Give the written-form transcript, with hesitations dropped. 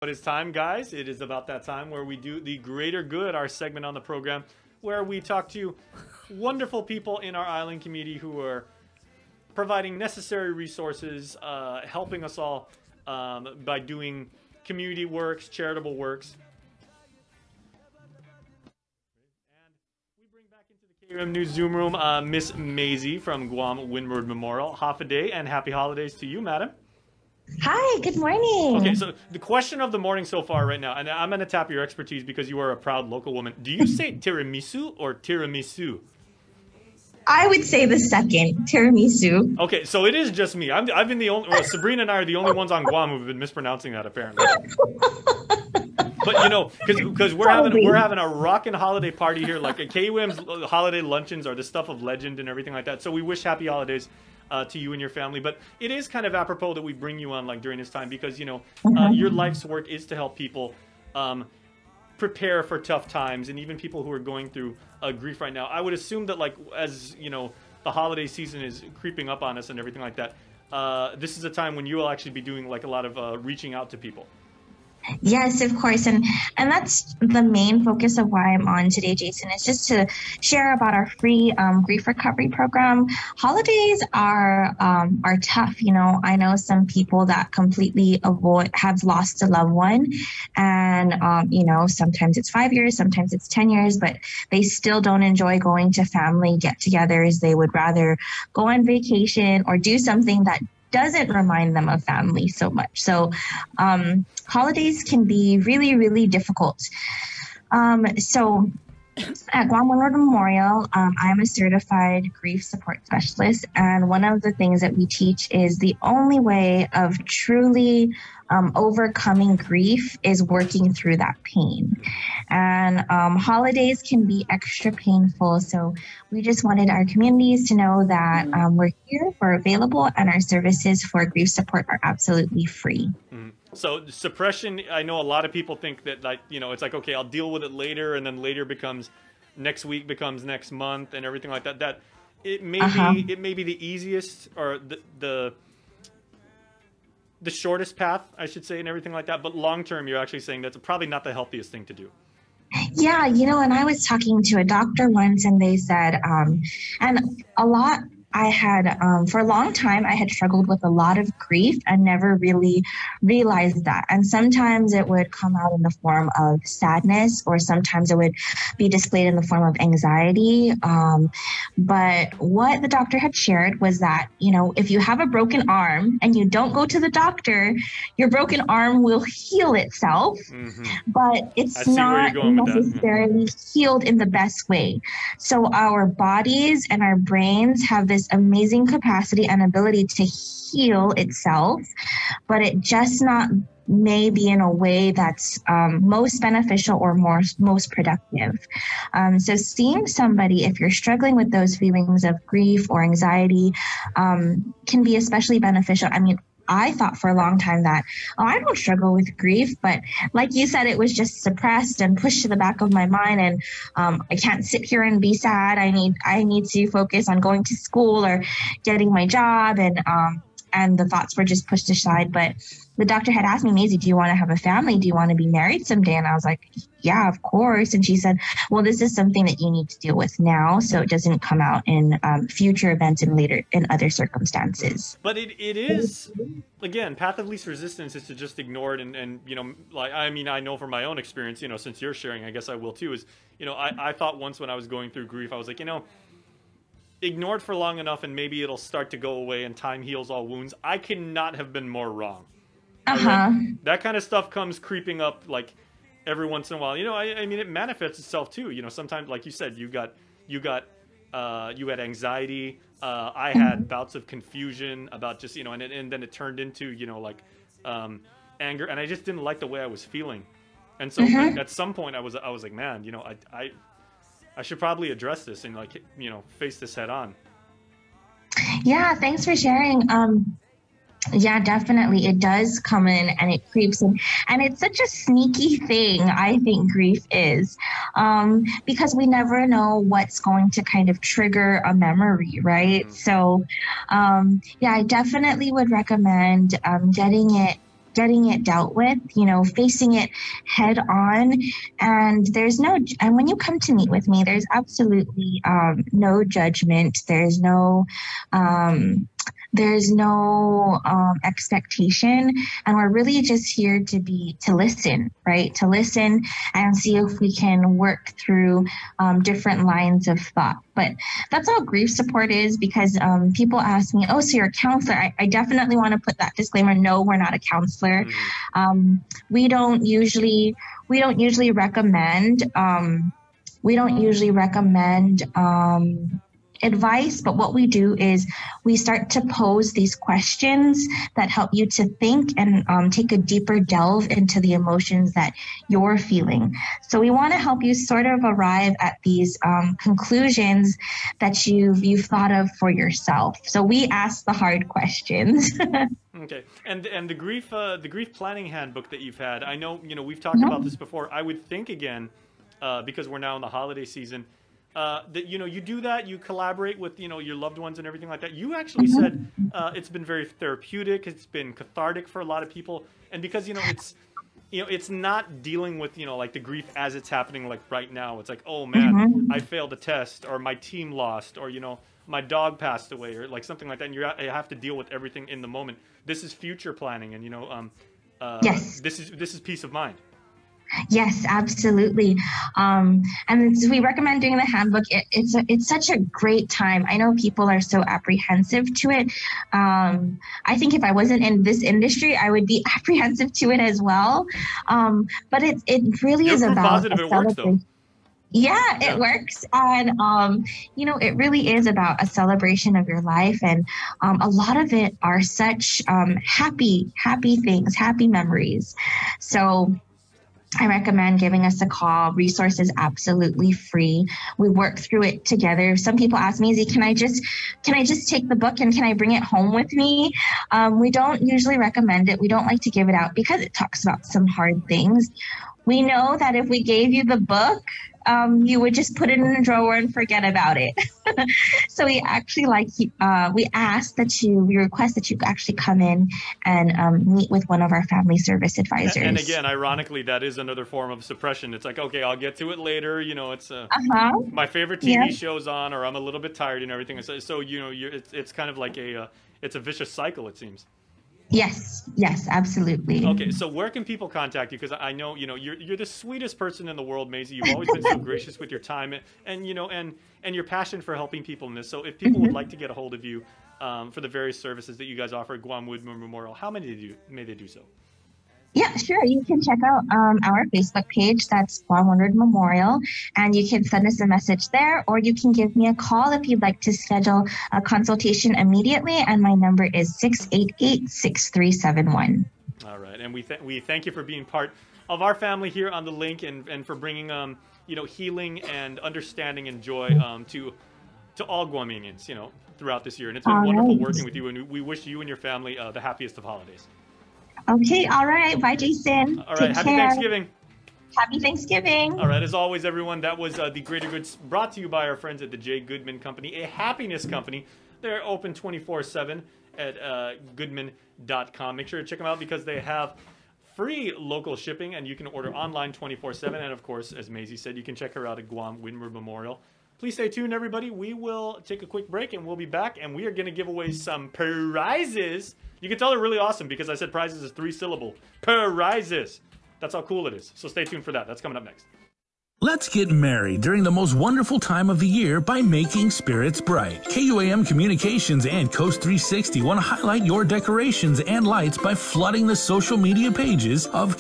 But it's time, guys. It is about that time where we do the Greater Good, our segment on the program, where we talk to wonderful people in our island community who are providing necessary resources, helping us all by doing community works, charitable works. And we bring back into the KUM News Zoom room Miss Maisie from Guam Windward Memorial. Half a day and happy holidays to you, madam. Hi, good morning. Okay, so the question of the morning so far right now, and I'm going to tap your expertise because you are a proud local woman. Do you say tiramisu or tiramisu? I would say the second, tiramisu. Okay, so it is just me. I've been the only, well, Sabrina and I are the only ones on Guam who've been mispronouncing that apparently. But you know, because we're having a rockin' holiday party here. Like KUM's holiday luncheons are the stuff of legend and everything like that. So we wish happy holidays to you and your family. But it is kind of apropos that we bring you on like during this time because you know your life's work is to help people prepare for tough times, and even people who are going through grief right now. I would assume that like as you know the holiday season is creeping up on us and everything like that. This is a time when you will actually be doing like a lot of reaching out to people. Yes, of course. And that's the main focus of why I'm on today, Jason, is just to share about our free grief recovery program. Holidays are tough. You know, I know some people that completely have lost a loved one. And, you know, sometimes it's 5 years, sometimes it's 10 years, but they still don't enjoy going to family get-togethers. They would rather go on vacation or do something that doesn't remind them of family so much. So holidays can be really, really difficult. So at Guam Windward Memorial, I'm a certified grief support specialist. And one of the things that we teach is the only way of truly overcoming grief is working through that pain. And holidays can be extra painful. So we just wanted our communities to know that we're here, we're available, and our services for grief support are absolutely free. Mm-hmm. So suppression, I know a lot of people think that like, you know, it's like, okay, I'll deal with it later, and then later becomes next week, becomes next month, and everything like that. That it may be the easiest or the shortest path, I should say, and everything like that. But long term, you're actually saying that's probably not the healthiest thing to do. Yeah, you know, and I was talking to a doctor once, and they said, and a lot. I had, for a long time, I had struggled with a lot of grief and never really realized that. And sometimes it would come out in the form of sadness, or sometimes it would be displayed in the form of anxiety. But what the doctor had shared was that, you know, if you have a broken arm and you don't go to the doctor, your broken arm will heal itself, but it's not necessarily healed in the best way. So our bodies and our brains have this amazing capacity and ability to heal itself, but it just not maybe in a way that's most beneficial or most productive. So seeing somebody, if you're struggling with those feelings of grief or anxiety, can be especially beneficial. I mean, I thought for a long time that, oh, I don't struggle with grief, but like you said, it was just suppressed and pushed to the back of my mind. And I can't sit here and be sad. I need to focus on going to school or getting my job, and the thoughts were just pushed aside. But the doctor had asked me, Maisie, do you want to have a family? Do you want to be married someday? And I was like, yeah, of course. And she said, well, this is something that you need to deal with now, so it doesn't come out in future events and later in other circumstances. But it is, again, path of least resistance is to just ignore it. And you know, like, I mean, I know from my own experience, you know, since you're sharing, I guess I will too, is, you know, I thought once when I was going through grief, I was like, you know, ignore it for long enough and maybe it'll start to go away and time heals all wounds. I cannot have been more wrong. That kind of stuff comes creeping up like every once in a while. You know, I mean, it manifests itself too. You know, sometimes, like you said, you had anxiety. I had bouts of confusion about just, you know, and then it turned into, you know, like anger, and I just didn't like the way I was feeling. And so at some point I was like, man, you know, I should probably address this and, like, you know, face this head on. Yeah, thanks for sharing. Yeah, definitely. It does come in and it creeps in. And it's such a sneaky thing, I think grief is, because we never know what's going to kind of trigger a memory, right? So, yeah, I definitely would recommend getting it getting it dealt with, you know, facing it head on. And and when you come to meet with me, there's absolutely no judgment. There's no expectation, and we're really just here to listen, right? To listen and see if we can work through different lines of thought. But that's all grief support is, because people ask me, "Oh, so you're a counselor?" I definitely want to put that disclaimer. No, we're not a counselor. We don't usually recommend. We don't usually recommend advice, but what we do is we start to pose these questions that help you to think and take a deeper delve into the emotions that you're feeling. So we want to help you sort of arrive at these conclusions that you've thought of for yourself. So we ask the hard questions. Okay, and the grief planning handbook that you've had, I know, you know, we've talked about this before. I would think again, because we're now in the holiday season, that, you know, you do that, you collaborate with, you know, your loved ones and everything like that. You actually said it's been very therapeutic, it's been cathartic for a lot of people, and because, you know, it's not dealing with, you know, like the grief as it's happening like right now. It's like, oh man, I failed a test, or my team lost, or, you know, my dog passed away, or like something like that, and you have to deal with everything in the moment. This is future planning, and, you know, yes, this is peace of mind. Yes, absolutely. And we recommend doing the handbook. It's such a great time. I know people are so apprehensive to it. I think if I wasn't in this industry, I would be apprehensive to it as well. But it really is about positive. It works though. Yeah, it works. And, you know, it really is about a celebration of your life. And a lot of it are such happy things, happy memories. So I recommend giving us a call. Resource is absolutely free. We work through it together. Some people ask me, can I just take the book and can I bring it home with me? We don't usually recommend it. We don't like to give it out because it talks about some hard things. We know that if we gave you the book, you would just put it in a drawer and forget about it. So we actually we request that you actually come in and meet with one of our family service advisors. And again, ironically, that is another form of suppression. It's like, okay, I'll get to it later. You know, it's my favorite TV show's on, or I'm a little bit tired and everything. So you know, it's kind of like it's a vicious cycle, it seems. Yes, absolutely. Okay, so where can people contact you? Because I know, you know, you're the sweetest person in the world, Maisie. You've always been so gracious with your time and you know, and your passion for helping people in this. So if people would like to get a hold of you for the various services that you guys offer at Guam Woodman Memorial, how many may they do so? Yeah, sure. You can check out our Facebook page. That's Guam Woodman Memorial. And you can send us a message there, or you can give me a call if you'd like to schedule a consultation immediately. And my number is 688-6371. All right. And we thank you for being part of our family here on The Link, and for bringing, you know, healing and understanding and joy to all Guamanians, you know, throughout this year. And it's been wonderful working with you. And we wish you and your family the happiest of holidays. Okay, all right. Bye, Jason. All right, happy Thanksgiving. Happy Thanksgiving. All right, as always, everyone, that was the Greater GU'd, brought to you by our friends at the J. Goodman Company, a happiness company. They're open 24/7 at goodman.com. Make sure to check them out because they have free local shipping, and you can order online 24/7. And, of course, as Maisie said, you can check her out at Guam Woodman Memorial. Please stay tuned, everybody. We will take a quick break, and we'll be back, and we are going to give away some prizes. You can tell they're really awesome because I said prizes is 3-syllable. Prizes. That's how cool it is. So stay tuned for that. That's coming up next. Let's get merry during the most wonderful time of the year by making spirits bright. KUAM Communications and Coast 360 want to highlight your decorations and lights by flooding the social media pages of